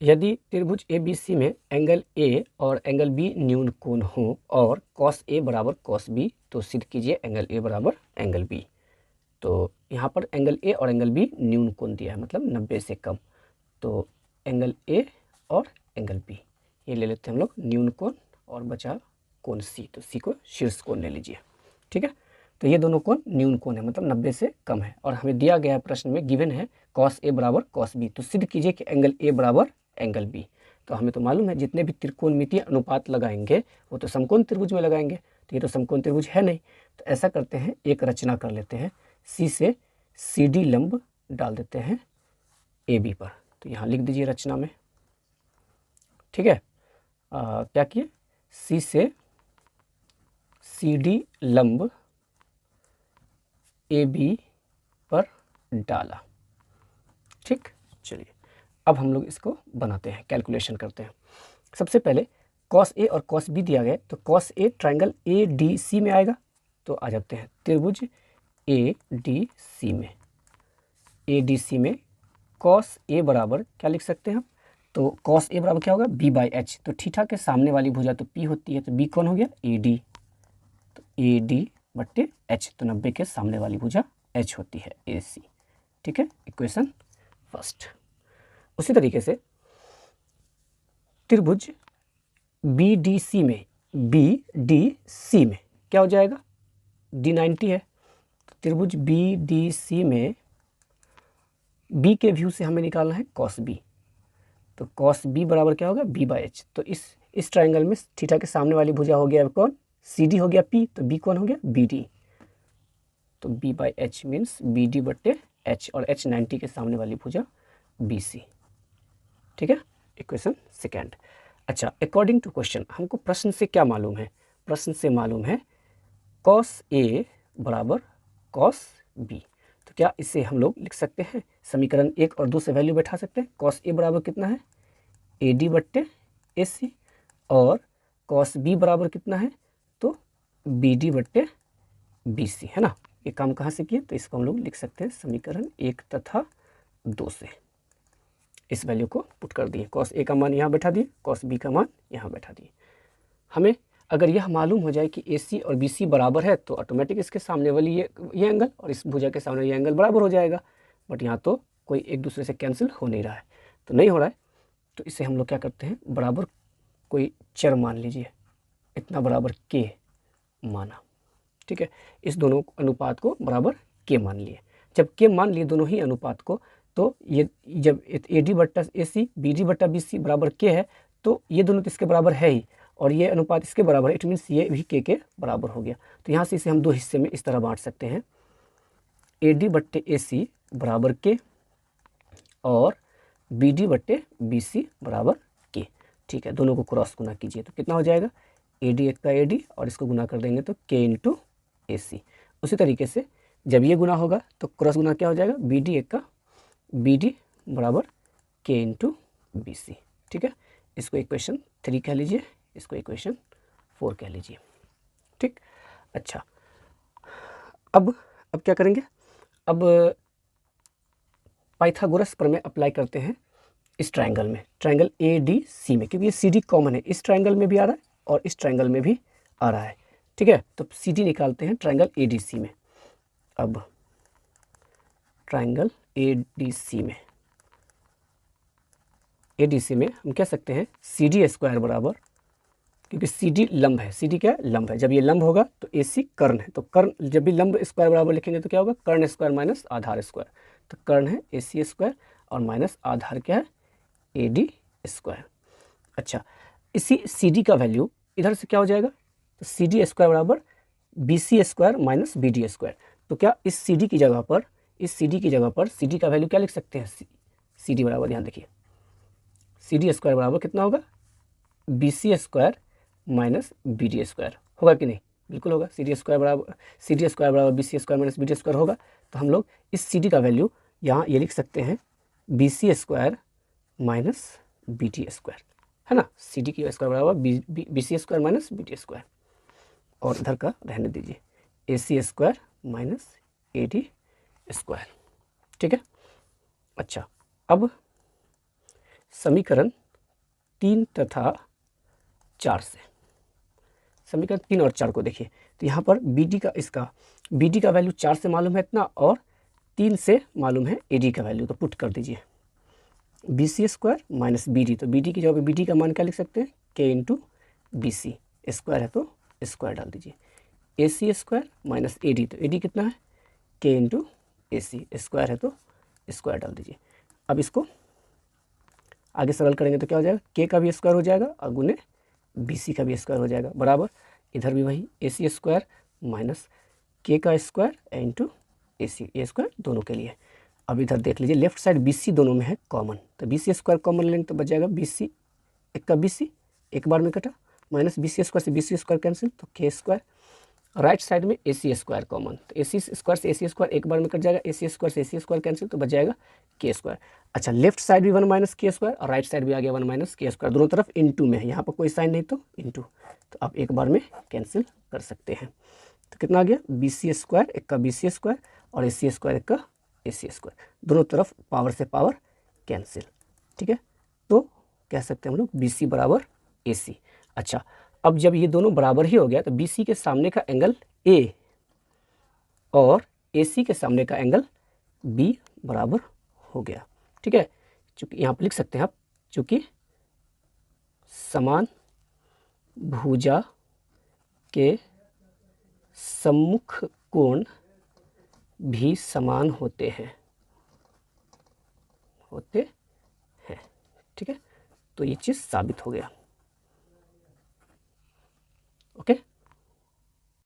यदि त्रिभुज A B C में एंगल ए और एंगल बी न्यून कोण हो और कॉस ए बराबर कॉस बी, तो सिद्ध कीजिए एंगल ए बराबर एंगल बी। तो यहाँ पर एंगल ए और एंगल बी न्यून कोण दिया है, मतलब 90 से कम। तो एंगल ए और एंगल बी ये ले लेते हैं हम लोग न्यून कोण, और बचा कोण सी, तो सी को शीर्ष कोण ले लीजिए। ठीक है, तो ये दोनों कोण न्यून कोण है, मतलब 90 से कम है। और हमें दिया गया प्रश्न में गिवन है कॉस ए बराबर कॉस बी, तो सिद्ध कीजिए कि एंगल ए बराबर एंगल बी। तो हमें तो मालूम है जितने भी त्रिकोणमितीय अनुपात लगाएंगे वो तो समकोण त्रिभुज में लगाएंगे, तो ये तो समकोण त्रिभुज है नहीं। तो ऐसा करते हैं, एक रचना कर लेते हैं, सी से सी डी लंब डाल देते हैं ए बी पर। तो यहाँ लिख दीजिए रचना में। ठीक है, क्या किए, सी से सी डी लंब ए बी पर डाला। ठीक, चलिए अब हम लोग इसको बनाते हैं, कैलकुलेशन करते हैं। सबसे पहले कॉस ए और कॉस बी दिया गया, तो cos A triangle A D C में आएगा। तो आ जाते हैं त्रिभुज ए डी सी में, ए डी सी में कॉस ए बराबर क्या लिख सकते हैं हम, तो कॉस ए बराबर क्या होगा, बी बाई एच। तो थीटा के सामने वाली भुजा तो पी होती है, तो बी कौन हो गया, ए डी। तो ए डी बट्टे एच, तो 90 के सामने वाली भुजा एच होती है, ए सी। ठीक है, इक्वेशन फर्स्ट। उसी तरीके से त्रिभुज बी डी सी में, बी डी सी में क्या हो जाएगा, डी 90 है। तो त्रिभुज बी डी सी में बी के व्यू से हमें निकालना है कॉस बी, तो कॉस बी बराबर क्या होगा, बी बाई एच। तो इस ट्राइंगल में थीटा के सामने वाली भुजा हो गया कौन, सी डी हो गया पी, तो बी कौन हो गया, बी डी। तो B by H means B D बट्टे एच, और एच 90 के सामने वाली भुजा बी सी। ठीक है, इक्वेशन सेकेंड। अच्छा, अकॉर्डिंग टू क्वेश्चन हमको प्रश्न से क्या मालूम है, प्रश्न से मालूम है कॉस ए बराबर कॉस बी। तो क्या इसे हम लोग लिख सकते हैं, समीकरण 1 और 2 से वैल्यू बैठा सकते हैं। कॉस ए बराबर कितना है, ए डी बट्टे ए सी, और कॉस बी बराबर कितना है, तो बी डी बट्टे बी सी, है ना। ये काम कहाँ से किए, तो इसको हम लोग लिख सकते हैं समीकरण 1 तथा 2 से। इस वैल्यू को पुट कर दिए, कॉस ए का मान यहाँ बैठा दिए, कॉस बी का मान यहाँ बैठा दिए। हमें अगर यह मालूम हो जाए कि ए सी और बी सी बराबर है, तो ऑटोमेटिक इसके सामने वाली ये एंगल और इस भुजा के सामने ये एंगल बराबर हो जाएगा। बट यहाँ तो कोई एक दूसरे से कैंसिल हो नहीं रहा है, तो नहीं हो रहा है। तो इसे हम लोग क्या करते हैं, बराबर कोई चर मान लीजिए, इतना बराबर के माना। ठीक है, इस दोनों अनुपात को बराबर के मान लिए। जब के मान लिए दोनों ही अनुपात को, तो ये जब ए डी बट्टा ए सी, बी डी बट्टा बी सी बराबर के है, तो ये दोनों तो इसके बराबर है ही, और ये अनुपात इसके बराबर है, इट मीन्स ये भी के बराबर हो गया। तो यहाँ से इसे हम दो हिस्से में इस तरह बांट सकते हैं, ए डी बट्टे ए सी बराबर के, और बी डी बट्टे बी सी बराबर के। ठीक है, दोनों को क्रॉस गुना कीजिए तो कितना हो जाएगा, ए डी एक का ए डी, और इसको गुना कर देंगे तो के इंटू ए सी। उसी तरीके से जब ये गुना होगा तो क्रॉस गुना क्या हो जाएगा, बी डी एक का बी डी बराबर के इंटू बी सी। ठीक है, इसको इक्वेशन 3 कह लीजिए, इसको इक्वेशन 4 कह लीजिए। ठीक, अच्छा अब क्या करेंगे, अब पाइथागोरस प्रमेय अप्लाई करते हैं इस ट्राइंगल में, ट्राइंगल ए डी सी में, क्योंकि ये सी डी कॉमन है, इस ट्राइंगल में भी आ रहा है और इस ट्राइंगल में भी आ रहा है। ठीक है, तो सी डी निकालते हैं ट्राइंगल ए डी सी में। अब ट्राइंगल ए डी सी में, ए डी सी में हम कह सकते हैं सी डी स्क्वायर बराबर, क्योंकि सी डी लंब है, सी डी क्या है, लंब है। जब ये लंब होगा तो ए सी कर्ण है, तो कर्ण जब भी लंब स्क्वायर बराबर लिखेंगे तो क्या होगा, कर्ण स्क्वायर माइनस आधार स्क्वायर। तो कर्ण है ए सी स्क्वायर, और माइनस आधार क्या है, ए डी स्क्वायर। अच्छा, इसी सी डी का वैल्यू इधर से क्या हो जाएगा, तो सी डी स्क्वायर बराबर B C square minus B D square. तो क्या इस सी डी की जगह पर, इस सी डी की जगह पर सी डी का वैल्यू क्या लिख सकते हैं, सी डी बराबर, ध्यान देखिए, सी डी स्क्वायर बराबर कितना होगा, B C square minus B D square. होगा कि नहीं, बिल्कुल होगा। सी डी स्क्वायर बराबर B C square minus B D square होगा। तो हम लोग इस सी डी का वैल्यू यहाँ ये लिख सकते हैं, B C square minus B D square, है ना। सी डी की स्क्वायर बराबर B C square minus B D square, और इधर का रहने दीजिए, A C square minus A D square. ठीक है, अच्छा अब समीकरण 3 तथा 4 से। समीकरण 3 और 4 को देखिए, तो यहाँ पर बी डी का वैल्यू 4 से मालूम है इतना और 3 से मालूम है ए डी का वैल्यू, तो पुट कर दीजिए B C square minus B D, तो बी डी की जगह बी डी का मान क्या लिख सकते हैं, के इंटू बी सी, स्क्वायर है तो स्क्वायर डाल दीजिए, A C square minus A D, तो ए डी कितना है, के इंटू ए सी, स्क्वायर है तो स्क्वायर डाल दीजिए। अब इसको आगे सरल करेंगे तो क्या हो जाएगा, के का भी स्क्वायर हो जाएगा और गुने बी सी का भी स्क्वायर हो जाएगा, बराबर इधर भी वही ए सी स्क्वायर माइनस के का स्क्वायर इंटू ए सी, ए स्क्वायर दोनों के लिए। अब इधर देख लीजिए लेफ्ट साइड बी सी दोनों में है कॉमन, तो बी सी स्क्वायर कॉमन लेंगे तो बच जाएगा बी सी, एक का बी सी एक बार में कटा, माइनस बी सी स्क्वायर से बी सी स्क्वायर कैंसिल, तो के स्क्वायर, राइट साइड में ए सी स्क्वायर कॉमन, तो ए सी स्क्वायर से ए सी स्क्वायर एक बार में कट जाएगा, ए सी स्क्वायर से ए सी स्क्वायर कैंसिल, तो बच जाएगा के स्क्वायर। अच्छा, लेफ्ट साइड भी 1 माइनस के स्क्वायर और राइट साइड भी आ गया 1 माइनस के स्क्वायर, दोनों तरफ इंटू में है, यहाँ पर कोई साइन नहीं तो इंटू, तो आप एक बार में कैंसिल कर सकते हैं। तो कितना आ गया, बी सी स्क्वायर एक का बी सी स्क्वायर और ए सी स्क्वायर एक का ए सी स्क्वायर, दोनों तरफ पावर से पावर कैंसिल, ठीक है। तो कह सकते हैं हम लोग बी सी बराबर ए सी। अच्छा, अब जब ये दोनों बराबर ही हो गया तो बी सी के सामने का एंगल ए और ए सी के सामने का एंगल बी बराबर हो गया, ठीक है। चूँकि यहाँ पर लिख सकते हैं आप, चूँकि समान भुजा के सम्मुख कोण भी समान होते हैं, ठीक है। तो ये चीज़ साबित हो गया, ओके।